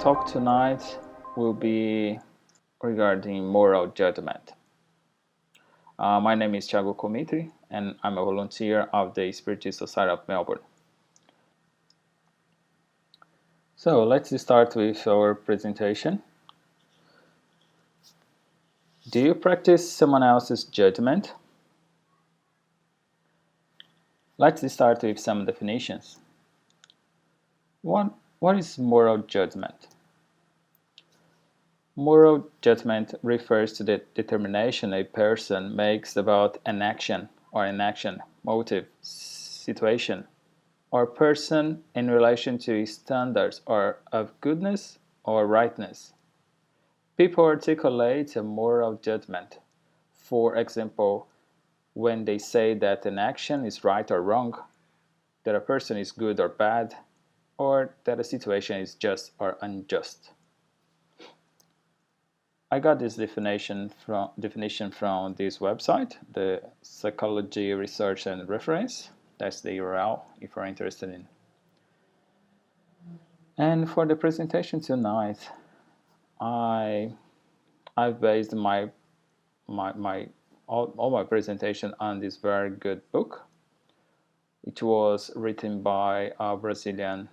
talk tonight will be regarding moral judgment. My name is Thiago Comitri, and I'm a volunteer of the Spiritist Society of Melbourne. So let's start with our presentation. Do you practice someone else's judgment? Let's start with some definitions. What is moral judgment? Moral judgment refers to the determination a person makes about an action or inaction, motive, situation, or person in relation to standards or of goodness or rightness. People articulate a moral judgment, for example, when they say that an action is right or wrong, that a person is good or bad, or that a situation is just or unjust. I got this definition from this website, the Psychology Research and Reference. That's the URL if you're interested in. And for the presentation tonight, I've based all my presentation on this very good book. It was written by a Brazilian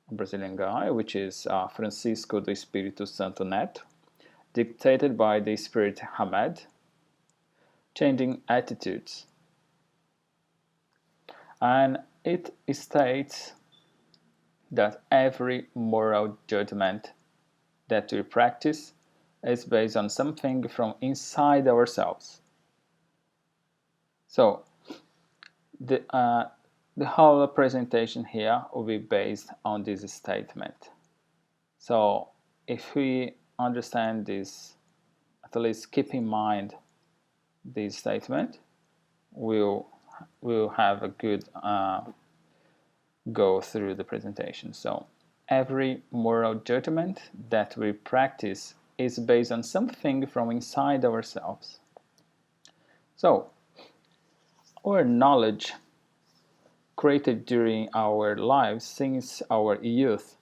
guy, which is Francisco do Espírito Santo Neto, dictated by the Spirit Hamed, Changing Attitudes. And it states that every moral judgment that we practice is based on something from inside ourselves. So the whole presentation here will be based on this statement. So if we understand this, at least keep in mind this statement, we'll have a good go through the presentation. So every moral judgment that we practice is based on something from inside ourselves. So our knowledge created during our lives since our youth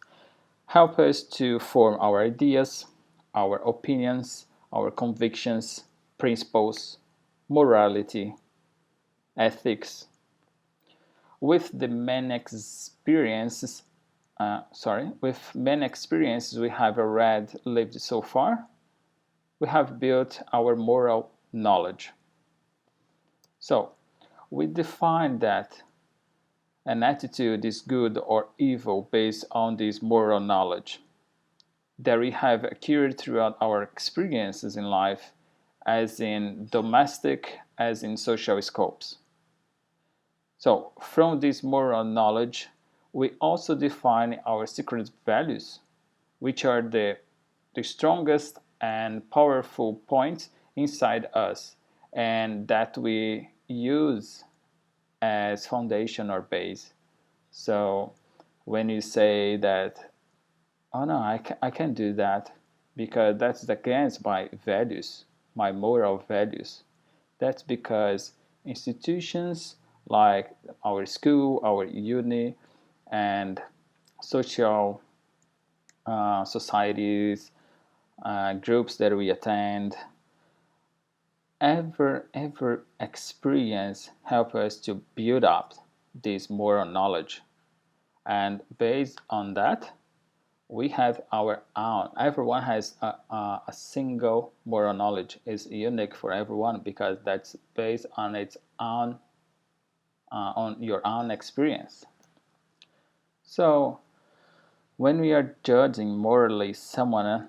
help us to form our ideas, our opinions, our convictions, principles, morality, ethics. With many experiences we have already lived so far, we have built our moral knowledge. So we define that an attitude is good or evil based on this moral knowledge that we have acquired throughout our experiences in life, as in domestic as in social scopes. So from this moral knowledge, we also define our secret values, which are the strongest and powerful points inside us, and that we use as foundation or base. So when you say that, oh no, I can't do that because that's against my values, my moral values. That's because institutions like our school, our uni, and social societies, groups that we attend, ever experience help us to build up this moral knowledge. And based on that, we have our own. Everyone has a single moral knowledge. It's unique for everyone because that's based on its own, on your own experience. So when we are judging morally someone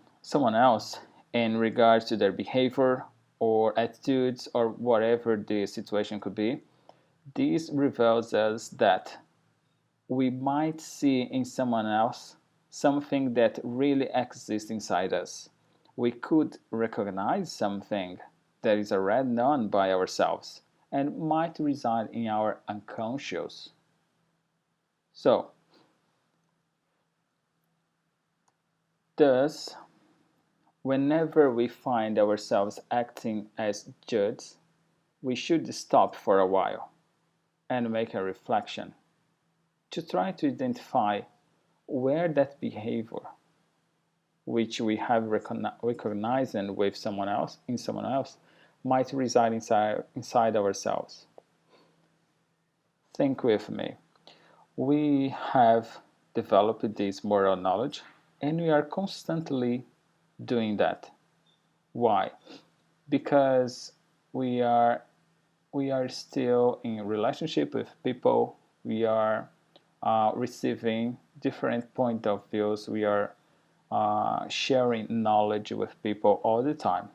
else in regards to their behavior or attitudes or whatever the situation could be, this reveals us that we might see in someone else something that really exists inside us. We could recognize something that is already known by ourselves and might reside in our unconscious. So, thus, whenever we find ourselves acting as judges, we should stop for a while and make a reflection to try to identify where that behavior which we have recognized with someone else, might reside inside ourselves. Think with me. We have developed this moral knowledge, and we are constantly doing that. Why? Because we are still in relationship with people. We are receiving different point of views. We are sharing knowledge with people all the time,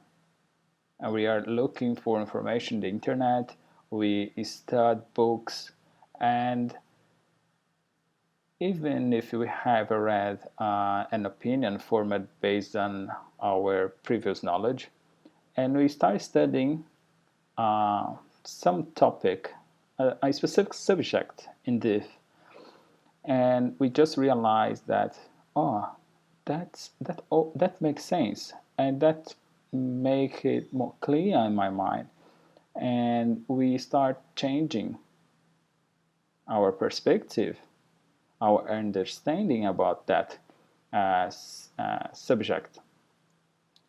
and we are looking for information on the internet. We study books, and even if we have read an opinion formed based on our previous knowledge, and we start studying some topic, a specific subject in depth, and we just realize that, that makes sense, and that make it more clear in my mind, and we start changing our perspective, our understanding about that subject,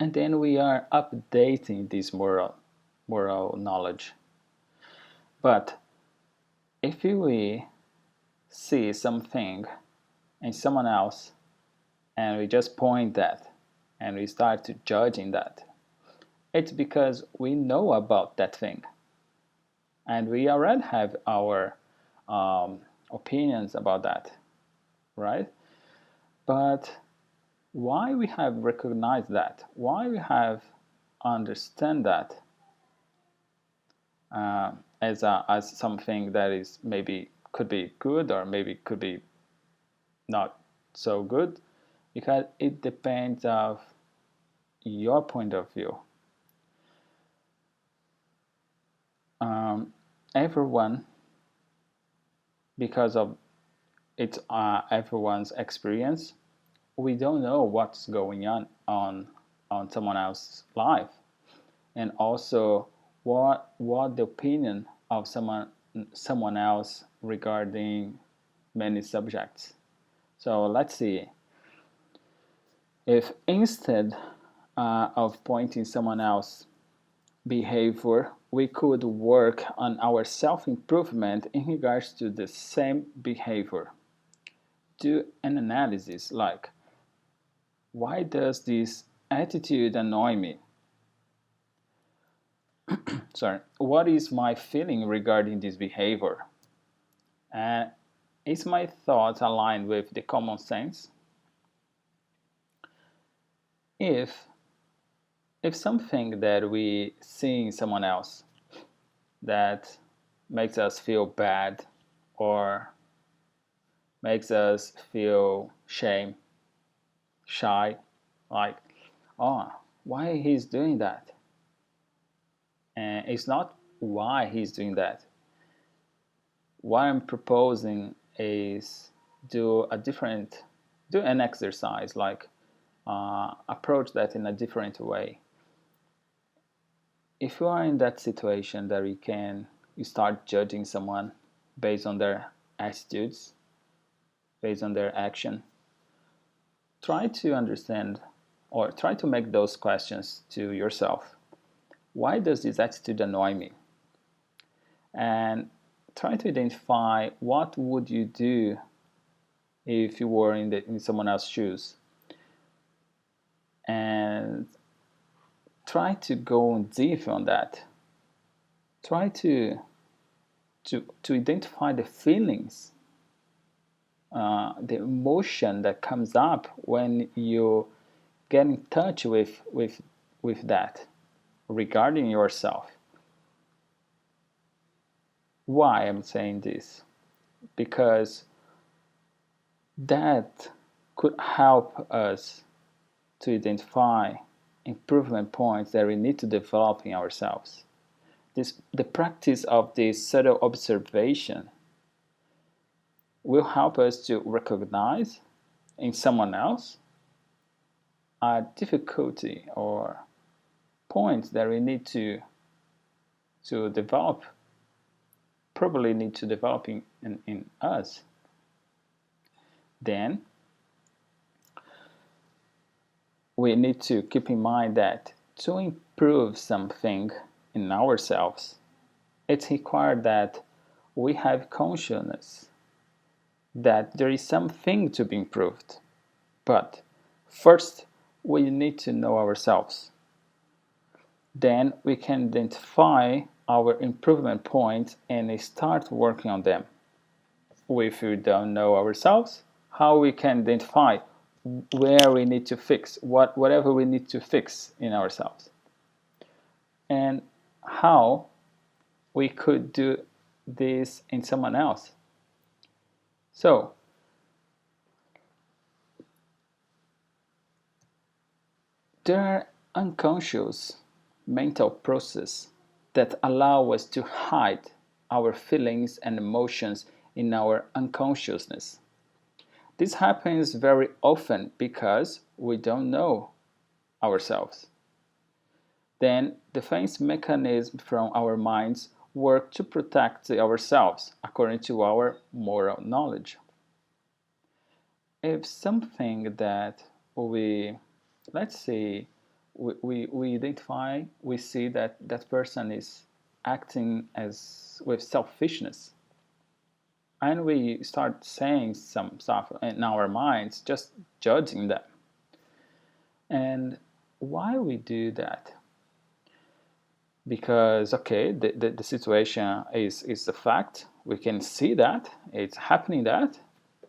and then we are updating this moral knowledge. But if we see something in someone else and we just point that and we start to judging that, it's because we know about that thing and we already have our opinions about that, right? But why we have recognized that, why we have understand that as something that is maybe could be good or maybe could be not so good, because it depends of your point of view. Everyone, because of it's everyone's experience, we don't know what's going on someone else's life, and also what the opinion of someone else regarding many subjects. So let's see, if instead of pointing someone else's behavior, we could work on our self-improvement in regards to the same behavior. Do an analysis like, why does this attitude annoy me? Sorry, what is my feeling regarding this behavior? And is my thoughts aligned with the common sense? If something that we see in someone else that makes us feel bad or makes us feel shy, like, why he's doing that? And it's not why he's doing that. What I'm proposing is do an exercise, like approach that in a different way. If you are in that situation that you start judging someone based on their attitudes, based on their action, try to understand or try to make those questions to yourself. Why does this attitude annoy me? And try to identify what would you do if you were in someone else's shoes. And try to go deep on that. Try to identify the feelings, the emotion that comes up when you get in touch with that regarding yourself. Why I'm saying this? Because that could help us to identify improvement points that we need to develop in ourselves. The practice of this subtle observation will help us to recognize in someone else a difficulty or points that we need to develop, probably need to develop in us. Then we need to keep in mind that to improve something in ourselves, it's required that we have consciousness that there is something to be improved. But first, we need to know ourselves. Then we can identify our improvement points and start working on them. If we don't know ourselves, how we can identify where we need to fix, whatever we need to fix in ourselves, and how we could do this in someone else. So, there are unconscious mental processes that allow us to hide our feelings and emotions in our unconsciousness. This happens very often because we don't know ourselves. Then defense mechanisms from our minds work to protect ourselves according to our moral knowledge. If something that let's say, we identify, we see that that person is acting as with selfishness, and we start saying some stuff in our minds, just judging them. And why we do that? Because, okay, the situation is a fact. We can see that it's happening,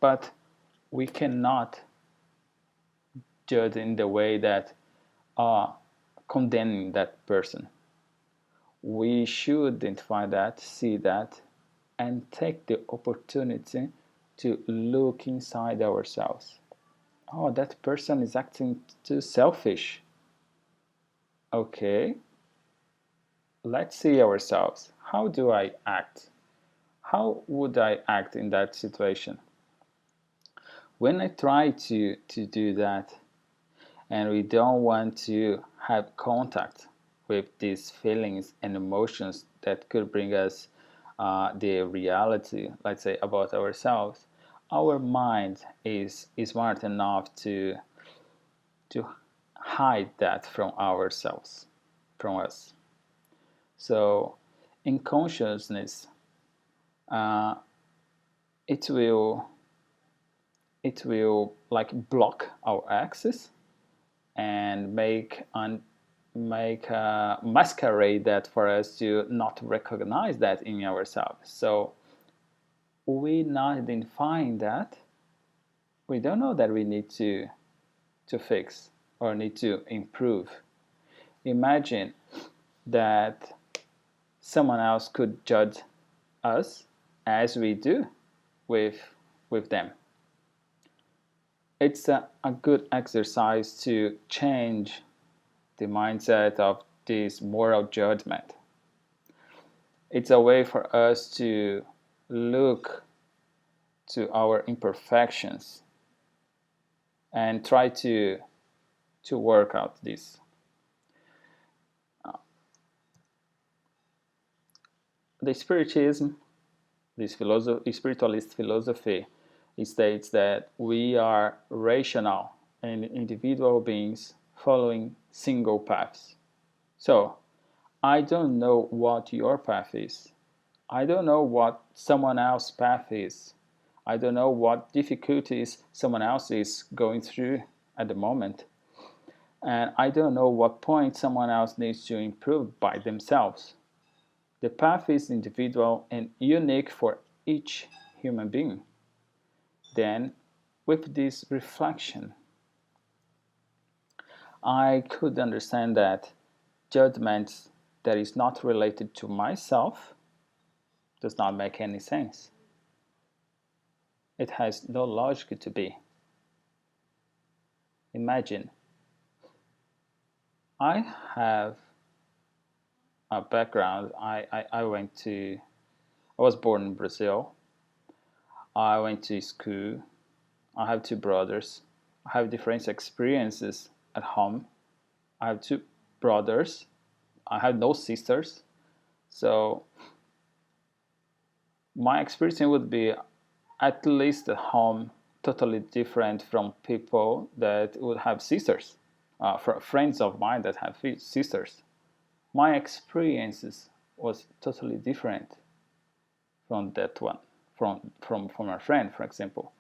but we cannot judge in the way that condemning that person. We should identify that, see that, and take the opportunity to look inside ourselves. Oh, that person is acting too selfish. Okay, let's see ourselves. How do I act? How would I act in that situation? When I try to do that, and we don't want to have contact with these feelings and emotions that could bring us the reality, let's say, about ourselves, our mind is smart enough to hide that from ourselves, from us. So in consciousness, it will like block our access and make masquerade that for us to not recognize that in ourselves. So we not identifying that, we don't know that we need to fix or need to improve. Imagine that someone else could judge us as we do with them. It's a good exercise to change the mindset of this moral judgment. It's a way for us to look to our imperfections and try to work out this. The Spiritism, this spiritualist philosophy, states that we are rational and individual beings following single paths. So, I don't know what your path is. I don't know what someone else's path is. I don't know what difficulties someone else is going through at the moment. And I don't know what point someone else needs to improve by themselves. The path is individual and unique for each human being. Then, with this reflection, I could understand that judgment that is not related to myself does not make any sense. It has no logic to be. Imagine, I have a background. I was born in Brazil. I went to school. I have two brothers. I have different experiences at home. I have two brothers. I have no sisters. So my experience would be, at least at home, totally different from people that would have sisters friends of mine that have sisters, my experiences was totally different from that one, from a friend, for example.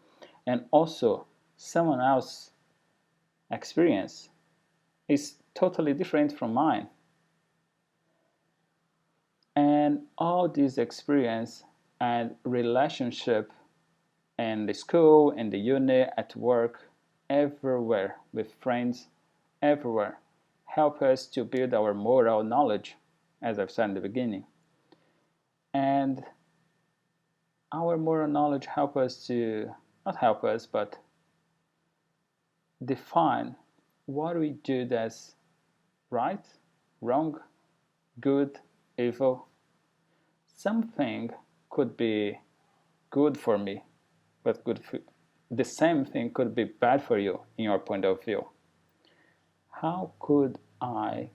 And also, someone else's experience is totally different from mine. And all this experience and relationship in the school, in the uni, at work, everywhere, with friends, everywhere, help us to build our moral knowledge, as I've said in the beginning. And our moral knowledge help us to, not help us, but define what we do that's right, wrong, good, evil. Something could be good for me, but the same thing could be bad for you in your point of view. How could I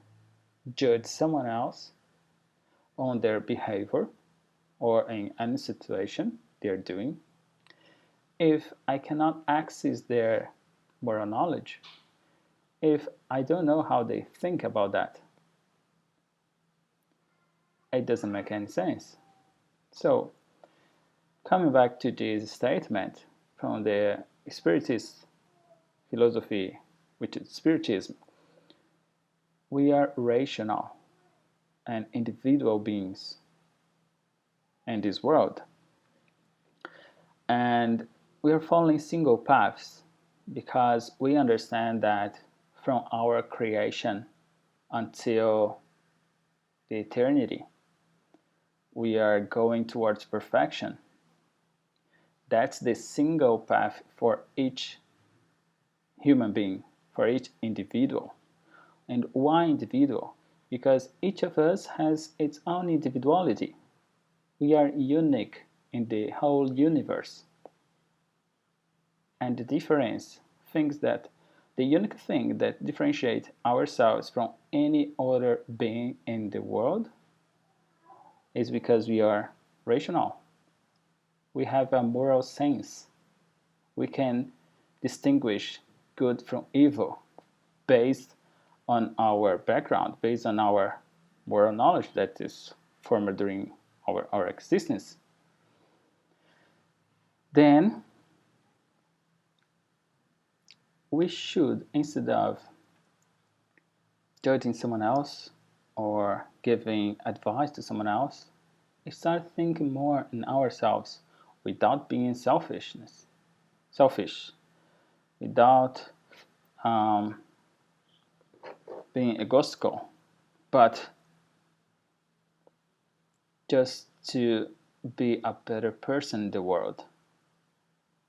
judge someone else on their behavior or in any situation they're doing if I cannot access their moral knowledge, if I don't know how they think about that? It doesn't make any sense. So, coming back to this statement from the Spiritist philosophy, which is Spiritism, we are rational and individual beings in this world. And we are following single paths because we understand that from our creation until the eternity, we are going towards perfection. That's the single path for each human being, for each individual. And why individual? Because each of us has its own individuality. We are unique in the whole universe. And the unique thing that differentiates ourselves from any other being in the world is because we are rational. We have a moral sense. We can distinguish good from evil based on our background, based on our moral knowledge that is formed during our existence. Then we should, instead of judging someone else or giving advice to someone else, start thinking more in ourselves without being selfish, without being egotistical, but just to be a better person in the world,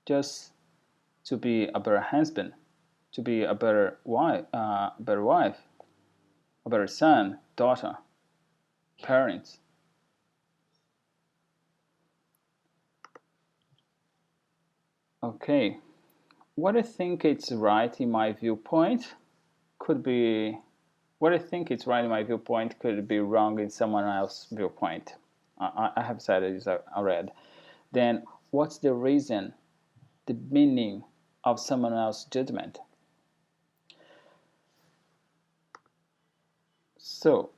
just to be a better husband, to be a better wife, a better son, daughter, parents. Okay, what I think it's right in my viewpoint could be what I think it's right in my viewpoint could be wrong in someone else's viewpoint. I have said it already. Then what's the reason, the meaning of someone else's judgment? So,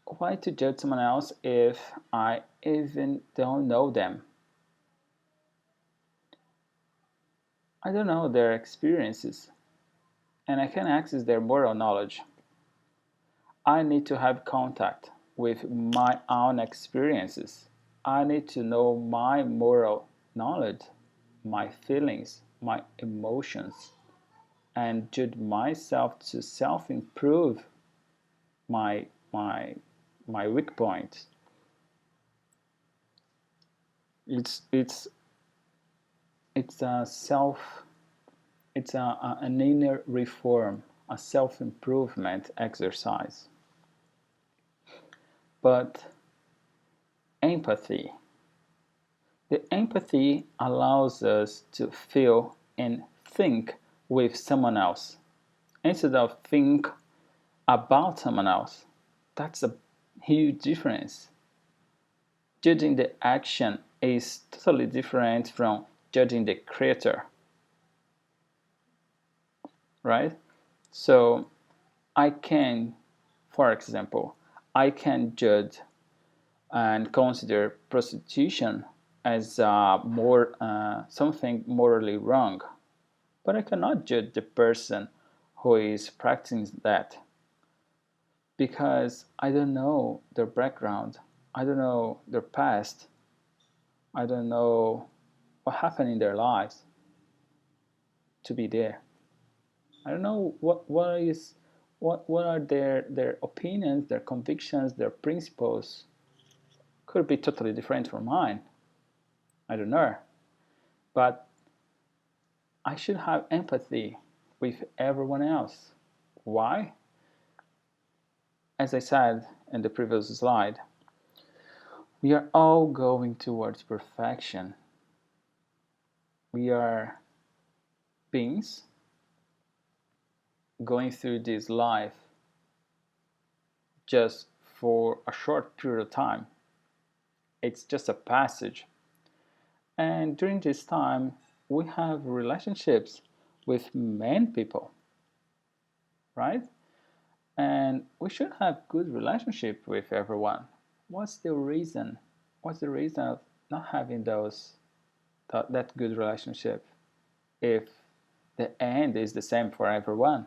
why to judge someone else if I even don't know them? I don't know their experiences, and I can access their moral knowledge. I need to have contact with my own experiences. I need to know my moral knowledge, my feelings, my emotions, and judge myself to self-improve my weak points. It's an inner reform, a self-improvement exercise. But empathy. The empathy allows us to feel and think with someone else instead of think about someone else. That's a huge difference. Judging the action is totally different from judging the creator. Right? So I can, for example, I can judge and consider prostitution as something morally wrong, but I cannot judge the person who is practicing that because I don't know their background, I don't know their past, I don't know what happened in their lives to be there. I don't know what are their opinions, their convictions, their principles. Could be totally different from mine. I don't know. But I should have empathy with everyone else. Why? As I said in the previous slide, we are all going towards perfection. We are beings going through this life just for a short period of time. It's just a passage. And during this time, we have relationships with many people, right? And we should have good relationship with everyone. What's the reason? What's the reason of not having that good relationship if the end is the same for everyone?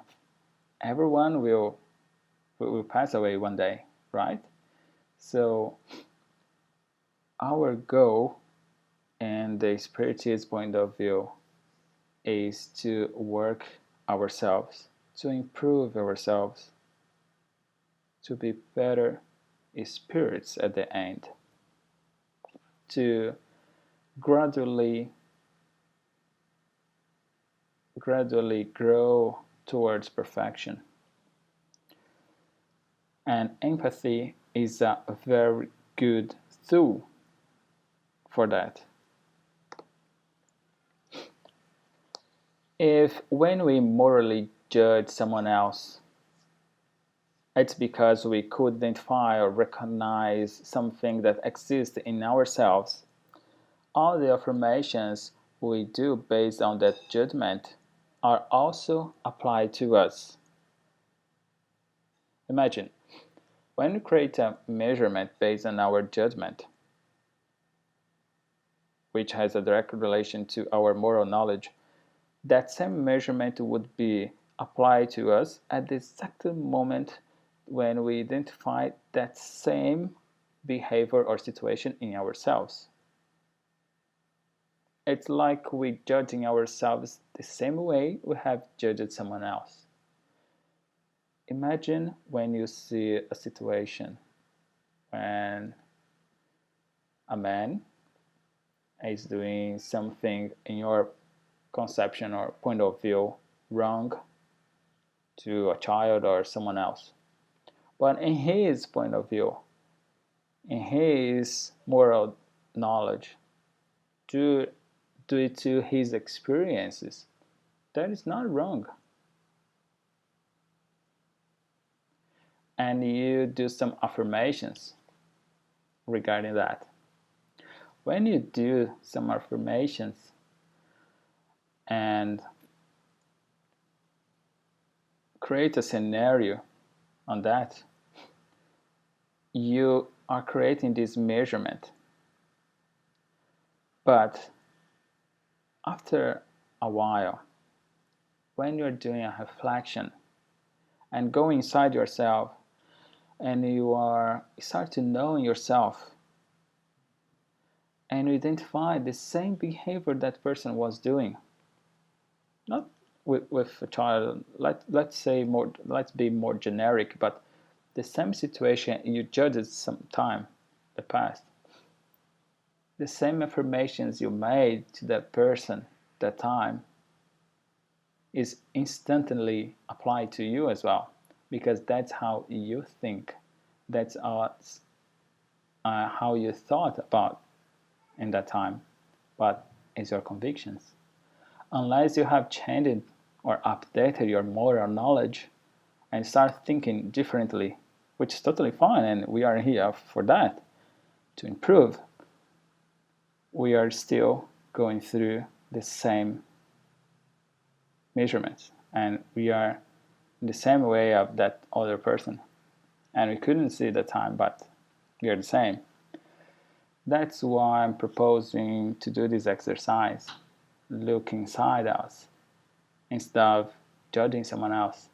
Everyone will pass away one day, right? So our goal and the Spiritist point of view is to work ourselves, to improve ourselves, to be better spirits at the end, to gradually grow towards perfection. And empathy is a very good tool for that. If when we morally judge someone else, it's because we could identify or recognize something that exists in ourselves, all the affirmations we do based on that judgment are also applied to us. Imagine, when we create a measurement based on our judgment, which has a direct relation to our moral knowledge, that same measurement would be applied to us at the exact moment when we identify that same behavior or situation in ourselves. It's like we're judging ourselves the same way we have judged someone else. Imagine when you see a situation when a man is doing something in your conception or point of view wrong to a child or someone else. But in his point of view, in his moral knowledge, due to his experiences, that is not wrong. And you do some affirmations regarding that. When you do some affirmations and create a scenario on that, you are creating this measurement. But after a while, when you're doing a reflection and go inside yourself and you start to know yourself and you identify the same behavior that person was doing, not with a child, let's be more generic, but the same situation you judged some time, the past, the same affirmations you made to that person that time is instantly applied to you as well, because that's how you think, that's how you thought about in that time, but it's your convictions. Unless you have changed or updated your moral knowledge and start thinking differently, which is totally fine, and we are here for that, to improve, we are still going through the same measurements, and we are in the same way of that other person. And we couldn't see the time, but we are the same. That's why I'm proposing to do this exercise. Look inside us instead of judging someone else.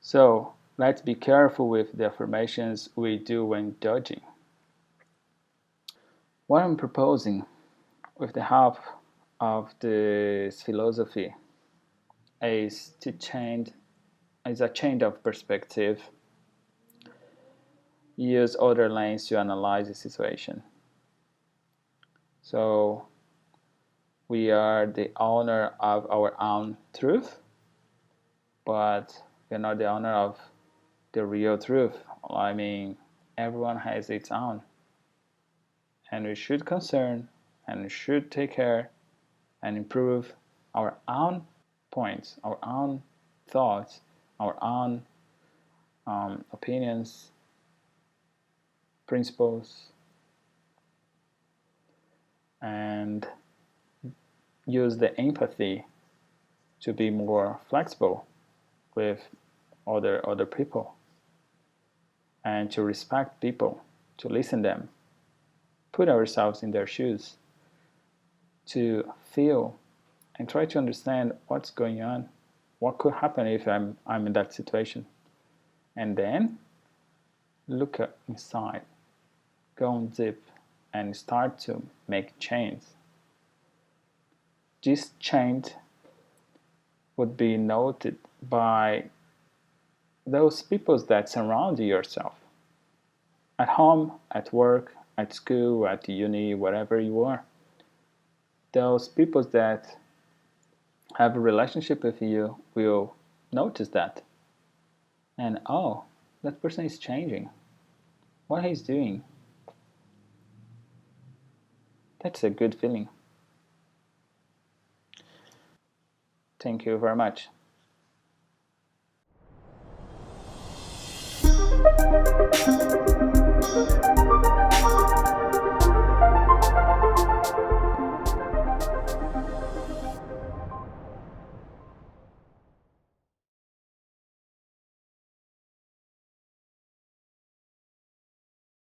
So let's be careful with the affirmations we do when judging. What I'm proposing with the help of this philosophy is a change of perspective. Use other lanes to analyze the situation. So we are the owner of our own truth, but we're not the owner of the real truth. I mean, everyone has its own. And we should concern and we should take care and improve our own points, our own thoughts, our own opinions, principles, and use the empathy to be more flexible with other people, and to respect people, to listen to them, put ourselves in their shoes, to feel and try to understand what's going on, what could happen if I'm in that situation, and then look inside, go deep, and start to make change. This change would be noted by those people that surround yourself, at home, at work, at school, at uni, wherever you are. Those people that have a relationship with you will notice that. And oh, that person is changing. What he's doing. That's a good feeling. Thank you very much.